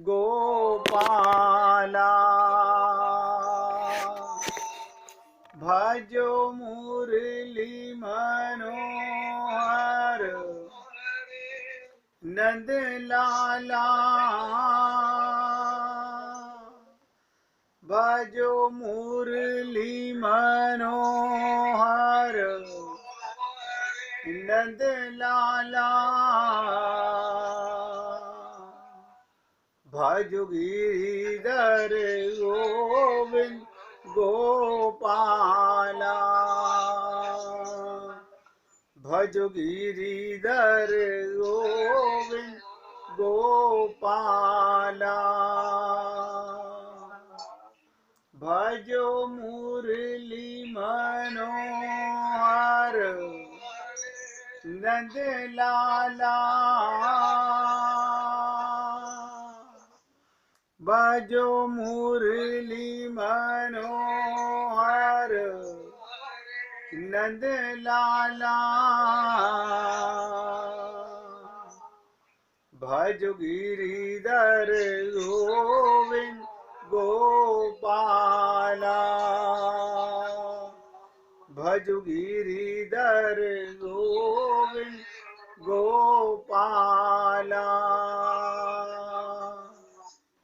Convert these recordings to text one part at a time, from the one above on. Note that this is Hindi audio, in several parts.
गोपाला भजो मुरली मनोहर नंद लाला भजो मुरली मनोहर नंद लाला भजो गिरिधर गोविंद गोपाला भजो गिरिधर गोविंद गोपाला भजो मुरली मनोहर नंद लाला भजो मुरली मनोहर नंद लाला भजो गिरिधर गोविंद गोपाला भजो गिरिधर गोविंद गोपाला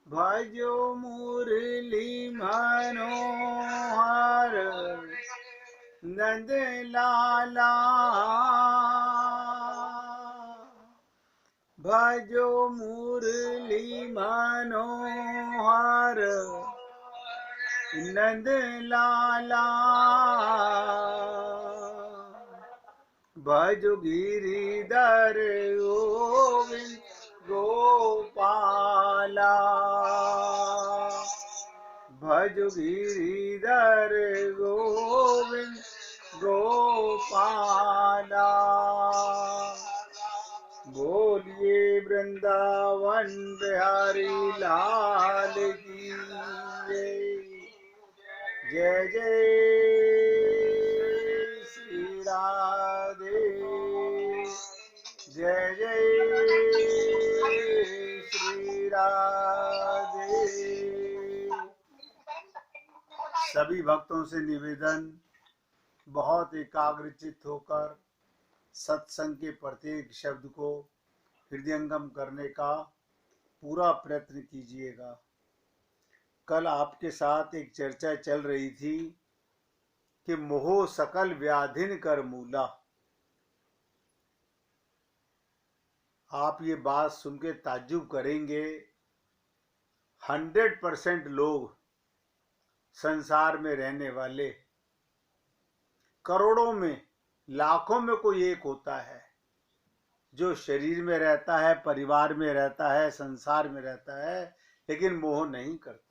भजो मुरली मनोहर नंद लाला भजो मुरली मनोहर नंद लाला भजो गिरिधर गोविंद गोपाला भजो गिरिधर गोविंद गोपाला बोलिए वृंदावन बिहारी लाल की जय जय श्री राधे जय जय श्री राधे। सभी भक्तों से निवेदन, बहुत एकाग्रचित्त होकर सत्संग के प्रत्येक शब्द को हृदयंगम करने का पूरा प्रयत्न कीजिएगा। कल आपके साथ एक चर्चा चल रही थी कि मोह सकल व्याधिन कर मूला। आप ये बात सुन के ताज्जुब करेंगे, 100% लोग संसार में रहने वाले, करोड़ों में लाखों में कोई एक होता है जो शरीर में रहता है, परिवार में रहता है, संसार में रहता है, लेकिन मोह नहीं करता।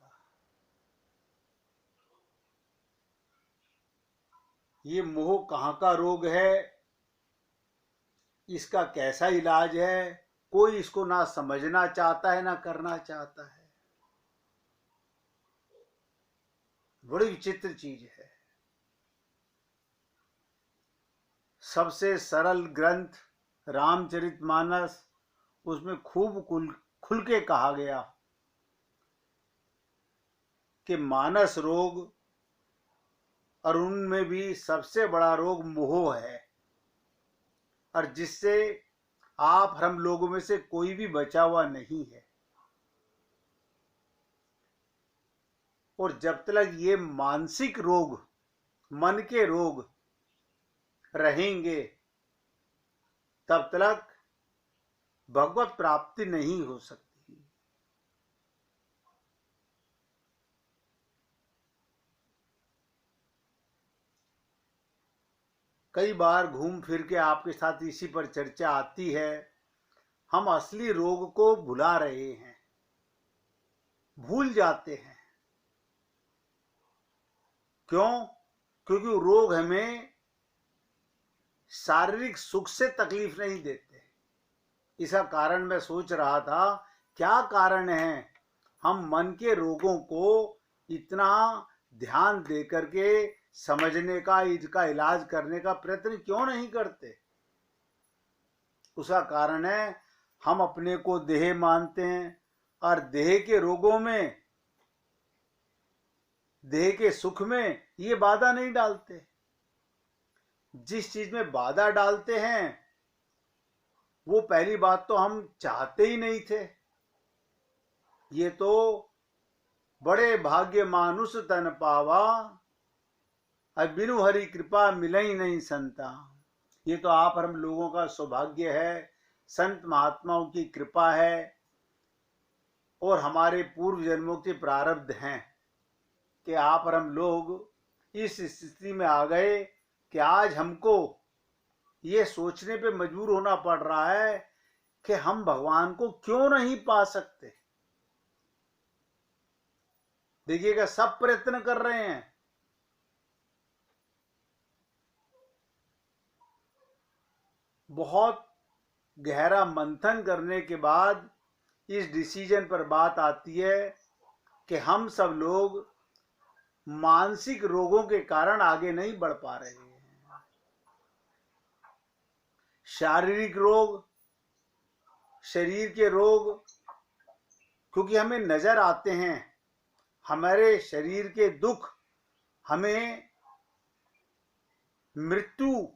ये मोह कहाँ का रोग है, इसका कैसा इलाज है, कोई इसको ना समझना चाहता है ना करना चाहता है। बड़ी विचित्र चीज है। सबसे सरल ग्रंथ रामचरितमानस, उसमें खूब खुल के कहा गया कि मानस रोग, और उनमें भी सबसे बड़ा रोग मोह है, और जिससे आप हम लोगों में से कोई भी बचा हुआ नहीं है। और जब तक ये मानसिक रोग, मन के रोग रहेंगे, तब तक भगवत प्राप्ति नहीं हो सकती। कई बार घूम फिर के आपके साथ इसी पर चर्चा आती है, हम असली रोग को भुला रहे हैं, भूल जाते हैं। क्यों? क्योंकि रोग हमें शारीरिक सुख से तकलीफ नहीं देते। इसका कारण मैं सोच रहा था, क्या कारण है हम मन के रोगों को इतना ध्यान दे करके समझने का, इसका इलाज करने का प्रयत्न क्यों नहीं करते? उसका कारण है हम अपने को देह मानते हैं, और देह के रोगों में, देह के सुख में ये बाधा नहीं डालते। जिस चीज में बाधा डालते हैं वो पहली बात तो हम चाहते ही नहीं थे। ये तो बड़े भाग्य मानुष तन पावा, अब बिनु हरि कृपा मिलई नहीं संता। ये तो आप और हम लोगों का सौभाग्य है, संत महात्माओं की कृपा है और हमारे पूर्व जन्मों के प्रारब्ध हैं कि आप और हम लोग इस स्थिति में आ गए कि आज हमको ये सोचने पे मजबूर होना पड़ रहा है कि हम भगवान को क्यों नहीं पा सकते। देखिएगा, सब प्रयत्न कर रहे हैं, बहुत गहरा मंथन करने के बाद इस डिसीजन पर बात आती है कि हम सब लोग मानसिक रोगों के कारण आगे नहीं बढ़ पा रहे हैं। शारीरिक रोग, शरीर के रोग क्योंकि हमें नजर आते हैं, हमारे शरीर के दुख हमें मृत्यु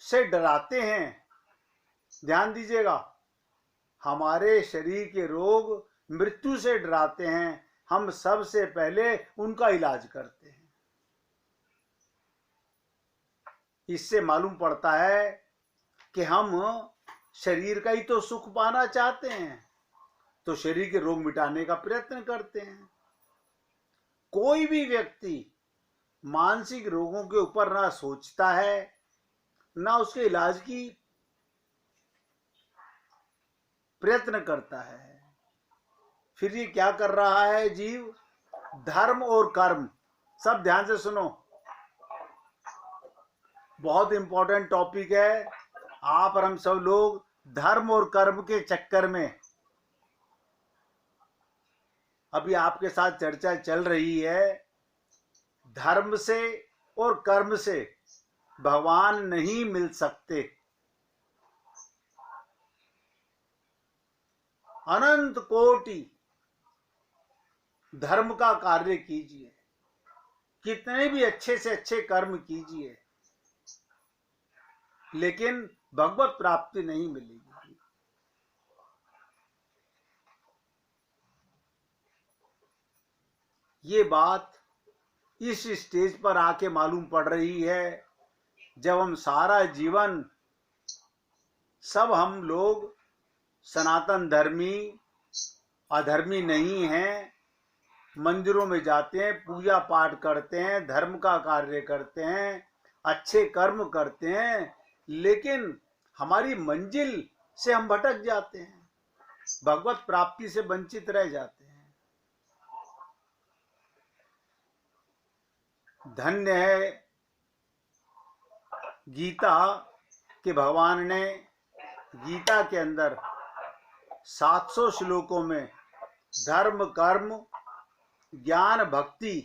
से डराते हैं। ध्यान दीजिएगा, हमारे शरीर के रोग मृत्यु से डराते हैं, हम सबसे पहले उनका इलाज करते हैं। इससे मालूम पड़ता है कि हम शरीर का ही तो सुख पाना चाहते हैं, तो शरीर के रोग मिटाने का प्रयत्न करते हैं। कोई भी व्यक्ति मानसिक रोगों के ऊपर ना सोचता है ना उसके इलाज की प्रयत्न करता है। फिर ये क्या कर रहा है जीव? धर्म और कर्म, सब ध्यान से सुनो, बहुत इंपॉर्टेंट टॉपिक है। आप और हम सब लोग धर्म और कर्म के चक्कर में, अभी आपके साथ चर्चा चल रही है, धर्म से और कर्म से भगवान नहीं मिल सकते। अनंत कोटि धर्म का कार्य कीजिए, कितने भी अच्छे से अच्छे कर्म कीजिए, लेकिन भगवत प्राप्ति नहीं मिलेगी। ये बात इस स्टेज पर आके मालूम पड़ रही है जब हम सारा जीवन, सब हम लोग सनातन धर्मी अधर्मी नहीं हैं, मंदिरों में जाते हैं, पूजा पाठ करते हैं, धर्म का कार्य करते हैं, अच्छे कर्म करते हैं, लेकिन हमारी मंजिल से हम भटक जाते हैं, भगवत प्राप्ति से वंचित रह जाते हैं। धन्य है गीता के भगवान ने गीता के अंदर 700 श्लोकों में धर्म, कर्म, ज्ञान, भक्ति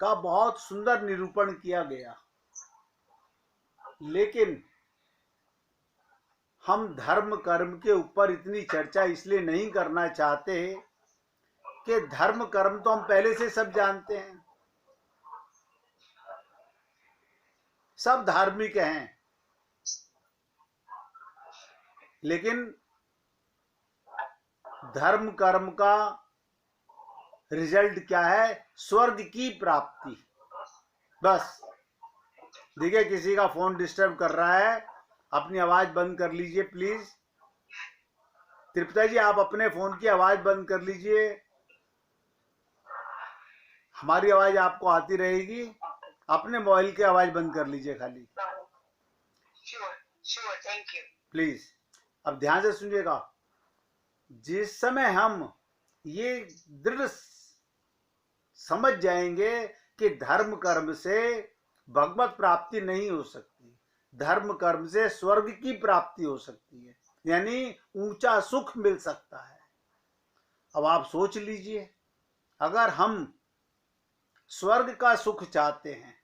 का बहुत सुंदर निरूपण किया गया। लेकिन हम धर्म कर्म के ऊपर इतनी चर्चा इसलिए नहीं करना चाहते कि धर्म कर्म तो हम पहले से सब जानते हैं, सब धार्मिक हैं, लेकिन धर्म कर्म का रिजल्ट क्या है? स्वर्ग की प्राप्ति। बस देखिए, किसी का फोन डिस्टर्ब कर रहा है, अपनी आवाज बंद कर लीजिए प्लीज। त्रिपुता जी, आप अपने फोन की आवाज बंद कर लीजिए, हमारी आवाज आपको आती रहेगी। अपने मोबाइल की आवाज बंद कर लीजिए खाली। Sure, thank you. प्लीज अब ध्यान से सुनिएगा। जिस समय हम ये दृढ़ समझ जाएंगे कि धर्म कर्म से भगवत प्राप्ति नहीं हो सकती, धर्म कर्म से स्वर्ग की प्राप्ति हो सकती है, यानी ऊंचा सुख मिल सकता है। अब आप सोच लीजिए, अगर हम स्वर्ग का सुख चाहते हैं,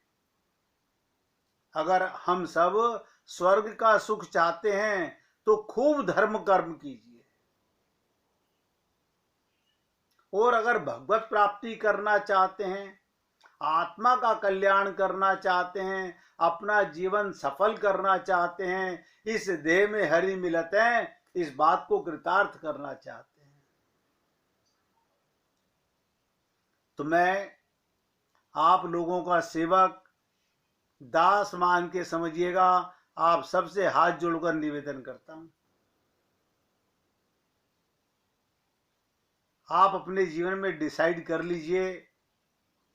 अगर हम सब स्वर्ग का सुख चाहते हैं तो खूब धर्म कर्म कीजिए। और अगर भगवत प्राप्ति करना चाहते हैं, आत्मा का कल्याण करना चाहते हैं, अपना जीवन सफल करना चाहते हैं, इस देह में हरि मिलत है, इस बात को कृतार्थ करना चाहते हैं, तो मैं आप लोगों का सेवक दास मान के समझिएगा, आप सबसे हाथ जोड़कर निवेदन करता हूं, आप अपने जीवन में डिसाइड कर लीजिए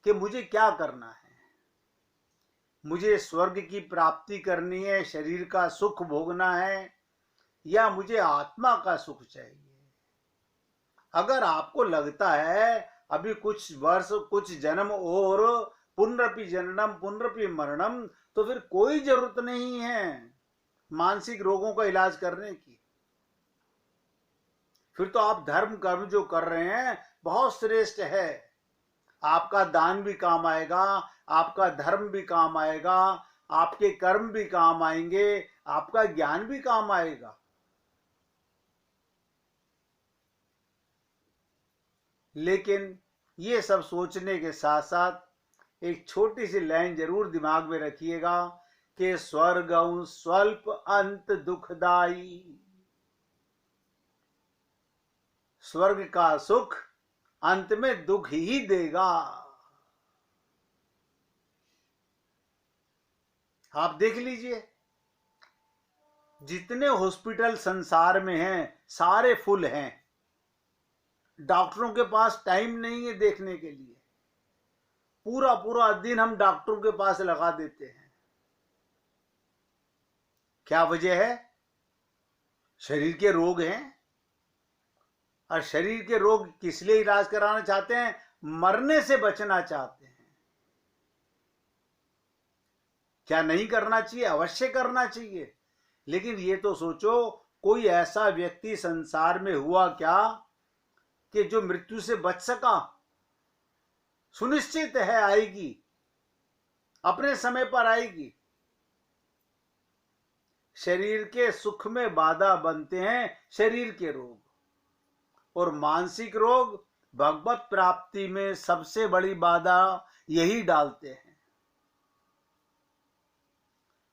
कि मुझे क्या करना है। मुझे स्वर्ग की प्राप्ति करनी है, शरीर का सुख भोगना है, या मुझे आत्मा का सुख चाहिए। अगर आपको लगता है अभी कुछ वर्ष कुछ जन्म और पुनरपि जननम पुनरपि मरणम, तो फिर कोई जरूरत नहीं है मानसिक रोगों का इलाज करने की। फिर तो आप धर्म कर्म जो कर रहे हैं बहुत श्रेष्ठ है। आपका दान भी काम आएगा, आपका धर्म भी काम आएगा, आपके कर्म भी काम आएंगे, आपका ज्ञान भी काम आएगा। लेकिन ये सब सोचने के साथ साथ एक छोटी सी लाइन जरूर दिमाग में रखिएगा कि स्वर्ग स्वल्प अंत दुखदाई। स्वर्ग का सुख अंत में दुख ही देगा। आप देख लीजिए, जितने हॉस्पिटल संसार में हैं सारे फुल हैं। डॉक्टरों के पास टाइम नहीं है देखने के लिए, पूरा पूरा दिन हम डॉक्टरों के पास लगा देते हैं। क्या वजह है? शरीर के रोग हैं, और शरीर के रोग किस लिए इलाज कराना चाहते हैं? मरने से बचना चाहते हैं। क्या नहीं करना चाहिए? अवश्य करना चाहिए। लेकिन ये तो सोचो, कोई ऐसा व्यक्ति संसार में हुआ क्या कि जो मृत्यु से बच सका? सुनिश्चित है आएगी, अपने समय पर आएगी। शरीर के सुख में बाधा बनते हैं शरीर के रोग, और मानसिक रोग भगवत प्राप्ति में सबसे बड़ी बाधा यही डालते हैं।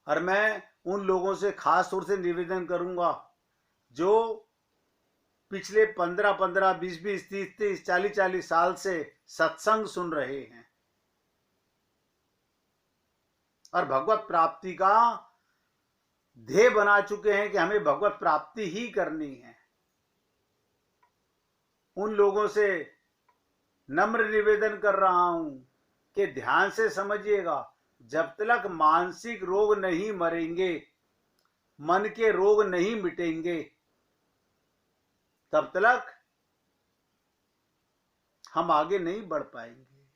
और मैं उन लोगों से खास तौर से निवेदन करूंगा जो पिछले 15-15, 20-20, 30-30, 40-40 साल से सत्संग सुन रहे हैं और भगवत प्राप्ति का ध्येय बना चुके हैं कि हमें भगवत प्राप्ति ही करनी है। उन लोगों से नम्र निवेदन कर रहा हूं कि ध्यान से समझिएगा, जब तक मानसिक रोग नहीं मरेंगे, मन के रोग नहीं मिटेंगे, तब तक हम आगे नहीं बढ़ पाएंगे।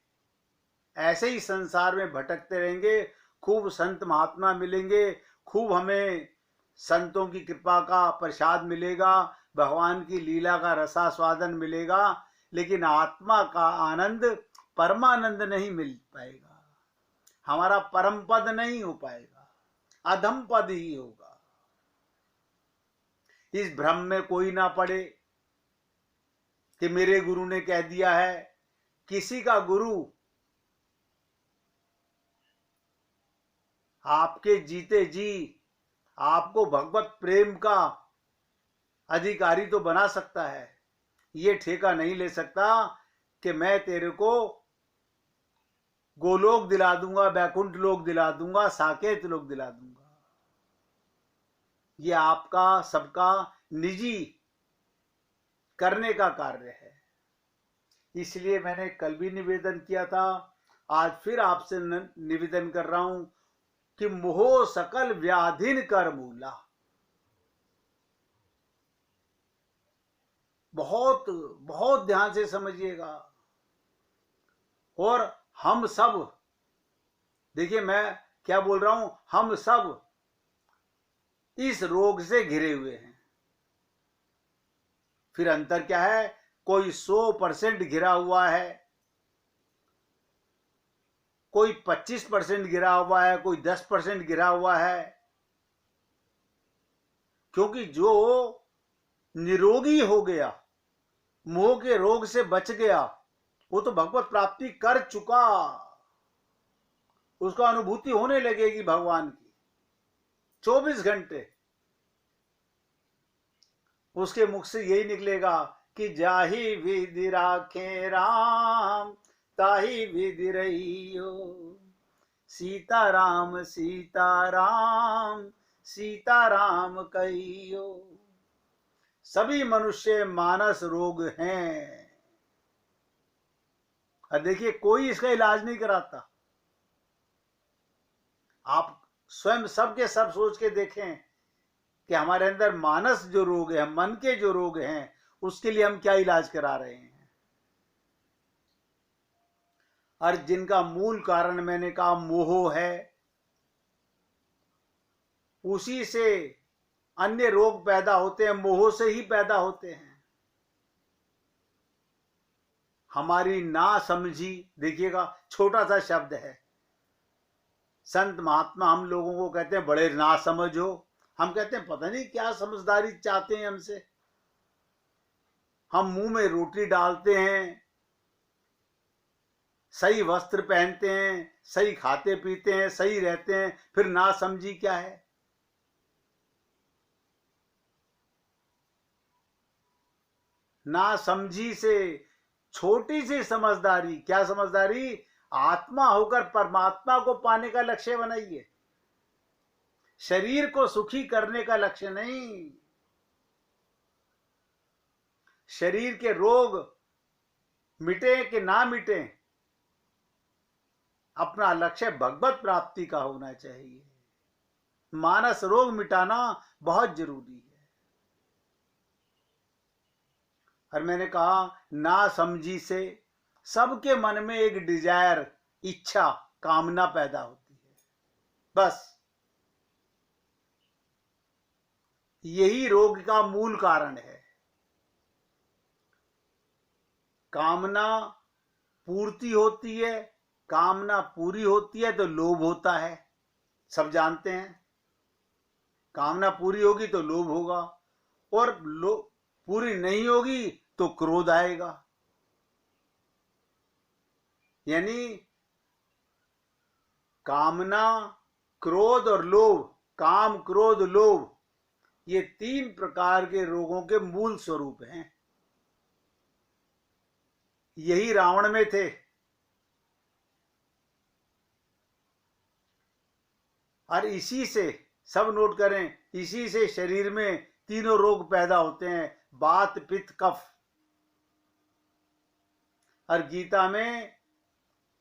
ऐसे ही संसार में भटकते रहेंगे। खूब संत महात्मा मिलेंगे, खूब हमें संतों की कृपा का प्रसाद मिलेगा, भगवान की लीला का रसास्वादन मिलेगा, लेकिन आत्मा का आनंद, परमानंद नहीं मिल पाएगा। हमारा परम पद नहीं हो पाएगा, अधम पद ही होगा। इस भ्रम में कोई ना पड़े कि मेरे गुरु ने कह दिया है। किसी का गुरु आपके जीते जी आपको भगवत प्रेम का अधिकारी तो बना सकता है, ये ठेका नहीं ले सकता कि मैं तेरे को गोलोक दिला दूंगा, बैकुंठ लोक दिला दूंगा, साकेत लोक दिला दूंगा। ये आपका सबका निजी करने का कार्य है। इसलिए मैंने कल भी निवेदन किया था, आज फिर आपसे निवेदन कर रहा हूं कि मोह सकल व्याधिन कर मूला। बहुत बहुत ध्यान से समझिएगा। और हम सब, देखिए मैं क्या बोल रहा हूं, हम सब इस रोग से घिरे हुए हैं। फिर अंतर क्या है? कोई 100% घिरा हुआ है, कोई 25% गिरा हुआ है, कोई 10% गिरा हुआ है। क्योंकि जो निरोगी हो गया, मोह के रोग से बच गया, वो तो भगवत प्राप्ति कर चुका, उसको अनुभूति होने लगेगी भगवान की 24 घंटे। उसके मुख से यही निकलेगा कि जाहि विधि राखे राम ताहि विधि रहियो, सीताराम सीताराम सीताराम कहियो। सभी मनुष्य मानस रोग हैं, और देखिए कोई इसका इलाज नहीं कराता। आप स्वयं सबके सब सोच के देखें कि हमारे अंदर मानस जो रोग है, मन के जो रोग हैं, उसके लिए हम क्या इलाज करा रहे हैं। और जिनका मूल कारण मैंने कहा मोह है, उसी से अन्य रोग पैदा होते हैं, मोह से ही पैदा होते हैं। हमारी ना समझी, देखिएगा छोटा सा शब्द है, संत महात्मा हम लोगों को कहते हैं बड़े ना समझ हो। हम कहते हैं पता नहीं क्या समझदारी चाहते हैं हमसे। हम मुंह में रोटी डालते हैं, सही वस्त्र पहनते हैं, सही खाते पीते हैं, सही रहते हैं, फिर ना समझी क्या है। ना समझी से छोटी सी समझदारी, क्या समझदारी, आत्मा होकर परमात्मा को पाने का लक्ष्य बनाइए, शरीर को सुखी करने का लक्ष्य नहीं। शरीर के रोग मिटे कि ना मिटे, अपना लक्ष्य भगवत प्राप्ति का होना चाहिए। मानस रोग मिटाना बहुत जरूरी है। और मैंने कहा ना समझी से सबके मन में एक डिजायर, इच्छा, कामना पैदा होती है, बस यही रोग का मूल कारण है। कामना पूर्ति होती है, कामना पूरी होती है तो लोभ होता है, सब जानते हैं। कामना पूरी होगी तो लोभ होगा, और पूरी नहीं होगी तो क्रोध आएगा। यानी कामना, क्रोध और लोभ, काम क्रोध लोभ, ये 3 प्रकार के रोगों के मूल स्वरूप हैं। यही रावण में थे। और इसी से, सब नोट करें, इसी से शरीर में तीनों रोग पैदा होते हैं, वात पित्त कफ। और गीता में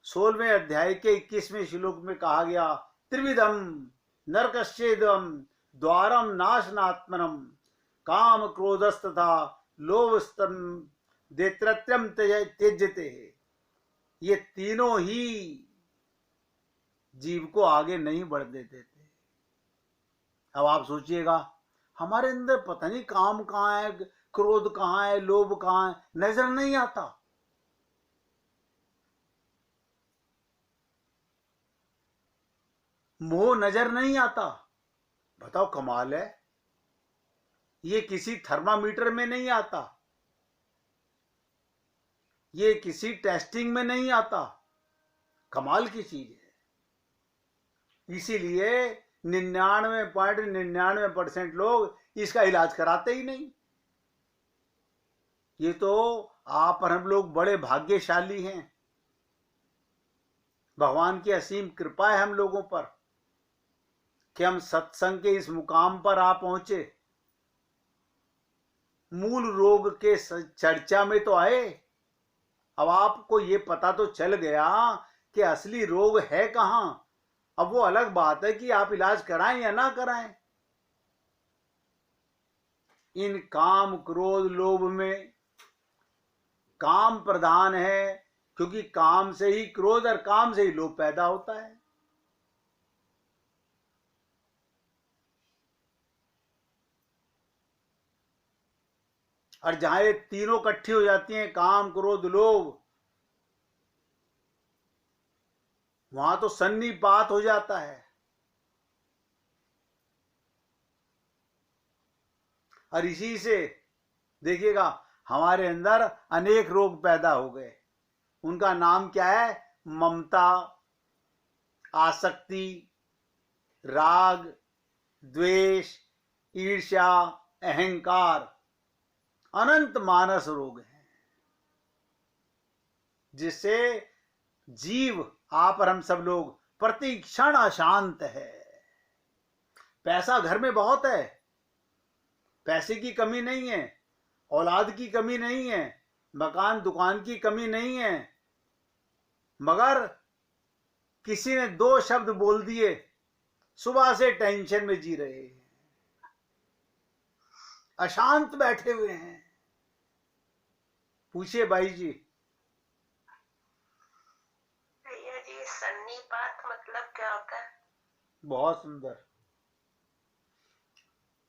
16वें अध्याय के 21वें श्लोक में कहा गया, त्रिविधम नरकश्चेदम द्वारम नाशनात्मनम काम क्रोधस्तथा लोभस्तम देत्रत्यम त्यजते। ये तीनों ही जीव को आगे नहीं बढ़ देते थे। अब आप सोचिएगा, हमारे अंदर पता नहीं काम कहाँ है, क्रोध कहाँ है, लोभ कहाँ है, नजर नहीं आता। मोह नजर नहीं आता। बताओ कमाल है, ये किसी थर्मामीटर में नहीं आता, ये किसी टेस्टिंग में नहीं आता। कमाल की चीज है। इसीलिए 99.99% लोग इसका इलाज कराते ही नहीं। ये तो आप और हम लोग बड़े भाग्यशाली हैं, भगवान की असीम कृपा है हम लोगों पर कि हम सत्संग के इस मुकाम पर आ पहुंचे। मूल रोग के चर्चा में तो आए। अब आपको ये पता तो चल गया कि असली रोग है कहां। अब वो अलग बात है कि आप इलाज कराएं या ना कराएं। इन काम क्रोध लोभ में काम प्रधान है, क्योंकि काम से ही क्रोध और काम से ही लोभ पैदा होता है। और जहां ये तीनों इकट्ठी हो जाती हैं, काम क्रोध लोभ, वहां तो सन्निपात हो जाता है। और इसी से देखिएगा, हमारे अंदर अनेक रोग पैदा हो गए। उनका नाम क्या है? ममता, आसक्ति, राग, द्वेष, ईर्ष्या, अहंकार, अनंत मानस रोग हैं, जिससे जीव, आप और हम सब लोग प्रति क्षण अशांत है। पैसा घर में बहुत है, पैसे की कमी नहीं है, औलाद की कमी नहीं है, मकान दुकान की कमी नहीं है, मगर किसी ने 2 शब्द बोल दिए, सुबह से टेंशन में जी रहे हैं, अशांत बैठे हुए हैं। पूछिए भाई जी। भैया जी, सन्निपात मतलब क्या होता है? बहुत सुंदर।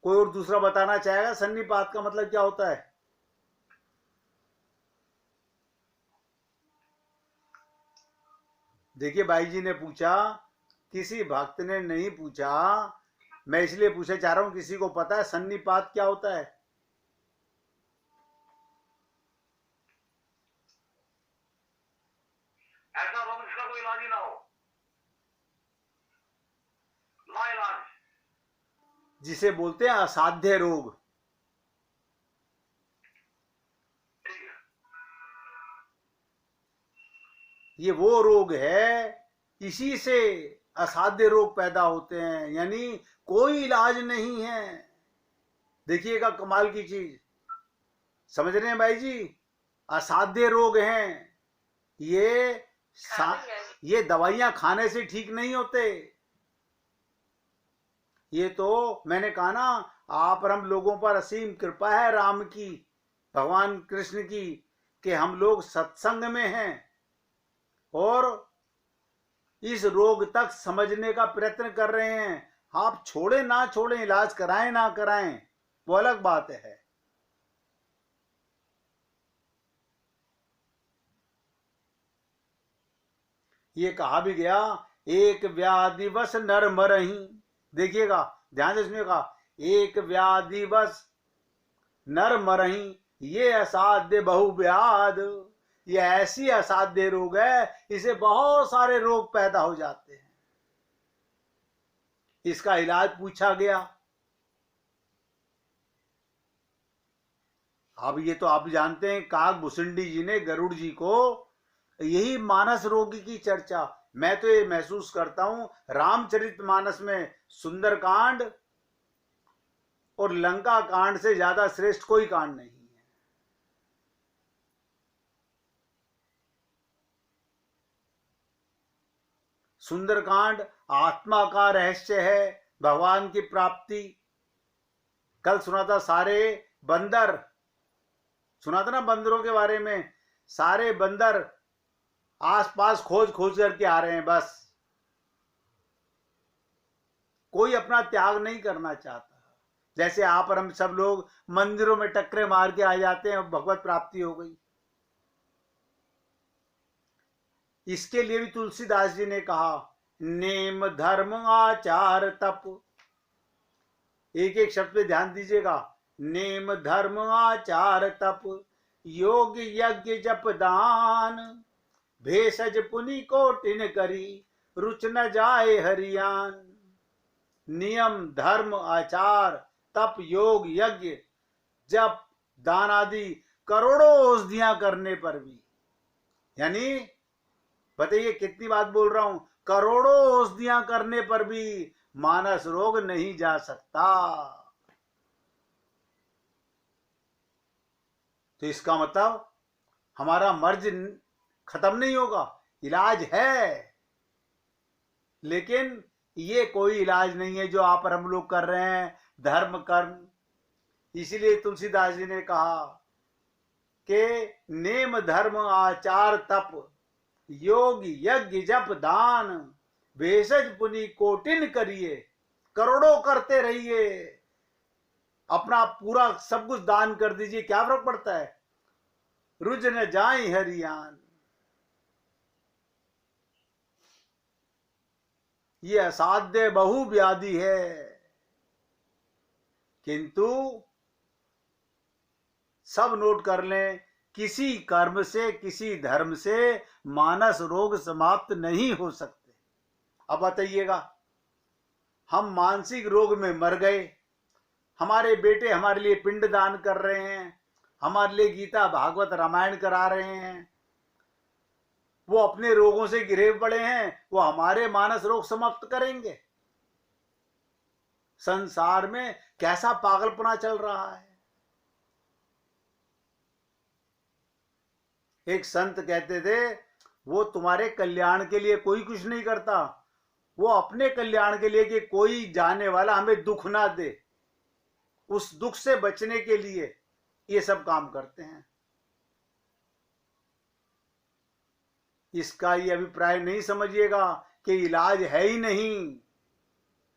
कोई और दूसरा बताना चाहेगा सन्निपात का मतलब क्या होता है? देखिए, भाई जी ने पूछा, किसी भक्त ने नहीं पूछा, मैं इसलिए पूछना चाह रहा हूं, किसी को पता है सन्निपात क्या होता है? ऐसा रोग जिसका कोई इलाज ही ना हो, लाइलाज, जिसे बोलते हैं असाध्य रोग। ये वो रोग है, इसी से असाध्य रोग पैदा होते हैं, यानी कोई इलाज नहीं है। देखिएगा कमाल की चीज, समझ रहे हैं भाई जी? असाध्य रोग हैं ये दवाइयां खाने से ठीक नहीं होते। ये तो मैंने कहा ना, आप और हम लोगों पर असीम कृपा है राम की, भगवान कृष्ण की, कि हम लोग सत्संग में हैं और इस रोग तक समझने का प्रयत्न कर रहे हैं। आप छोड़े ना छोड़े, इलाज कराएं ना कराएं, वो अलग बात है। ये कहा भी गया, एक व्याधिवश नर मरही। देखिएगा ध्यान से, इसमें कहा एक व्याधिवश नर मरही, ये असाध्य बहुव्याध। ये ऐसी असाध्य रोग है, इसे बहुत सारे रोग पैदा हो जाते हैं। इसका इलाज पूछा गया। अब ये तो आप जानते हैं, काक भुसुंडी जी ने गरुड़ जी को यही मानस रोग की चर्चा, मैं तो ये महसूस करता हूं, रामचरितमानस में सुंदरकांड और लंका कांड से ज्यादा श्रेष्ठ कोई कांड नहीं है। सुंदरकांड आत्मा का रहस्य है, भगवान की प्राप्ति। कल सुना था, सारे बंदर, सुना था ना बंदरों के बारे में, सारे बंदर आसपास खोज खोज करके आ रहे हैं, बस कोई अपना त्याग नहीं करना चाहता। जैसे आप और हम सब लोग मंदिरों में टक्करे मार के आ जाते हैं, भगवत प्राप्ति हो गई। इसके लिए भी तुलसीदास जी ने कहा, नेम धर्म आचार तप। एक एक शब्द पे ध्यान दीजिएगा। नेम धर्म आचार तप, योग यज्ञ जप दान, भेषज पुनि कोटिन करी, रुच न जाए हरियान। नियम धर्म आचार तप योग यज्ञ जप दान आदि करोड़ों औषधियां करने पर भी, यानी बताइए कितनी बात बोल रहा हूं, करोड़ों औषधियां करने पर भी मानस रोग नहीं जा सकता। तो इसका मतलब हमारा मर्ज खत्म नहीं होगा, इलाज है, लेकिन ये कोई इलाज नहीं है जो आप और हम लोग कर रहे हैं, धर्म कर्म। इसीलिए तुलसीदास जी ने कहा कि नेम धर्म आचार तप, योग यज्ञ जप दान, भेषज पुनि कोटिन करिए। करोड़ों करते रहिए, अपना पूरा सब कुछ दान कर दीजिए, क्या फर्क पड़ता है, रुज न जाए हरियान। ये असाध्य बहु व्याधि है, किंतु सब नोट कर लें, किसी कर्म से, किसी धर्म से मानस रोग समाप्त नहीं हो सकते। अब बताइएगा, हम मानसिक रोग में मर गए, हमारे बेटे हमारे लिए पिंड दान कर रहे हैं, हमारे लिए गीता भागवत रामायण करा रहे हैं, वो अपने रोगों से घिरे पड़े हैं, वो हमारे मानस रोग समाप्त करेंगे? संसार में कैसा पागलपना चल रहा है। एक संत कहते थे, वो तुम्हारे कल्याण के लिए कोई कुछ नहीं करता, वो अपने कल्याण के लिए कि कोई जाने वाला हमें दुख ना दे, उस दुख से बचने के लिए ये सब काम करते हैं। इसका ये अभिप्राय नहीं समझिएगा कि इलाज है ही नहीं।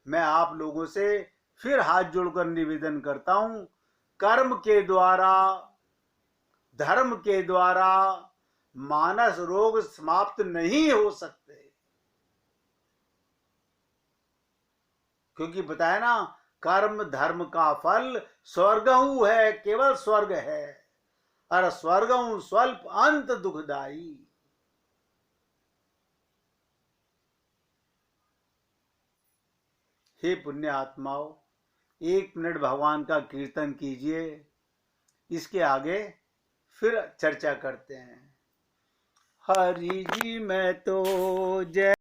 मैं आप लोगों से फिर हाथ जोड़कर निवेदन करता हूं, कर्म के द्वारा, धर्म के द्वारा मानस रोग समाप्त नहीं हो सकते, क्योंकि बताया ना, कर्म धर्म का फल स्वर्गहु है, केवल स्वर्ग है, और स्वर्गहु स्वल्प अंत दुखदाई। हे पुण्य आत्माओं, 1 मिनट भगवान का कीर्तन कीजिए, इसके आगे फिर चर्चा करते हैं। हरि जी मैं तो जय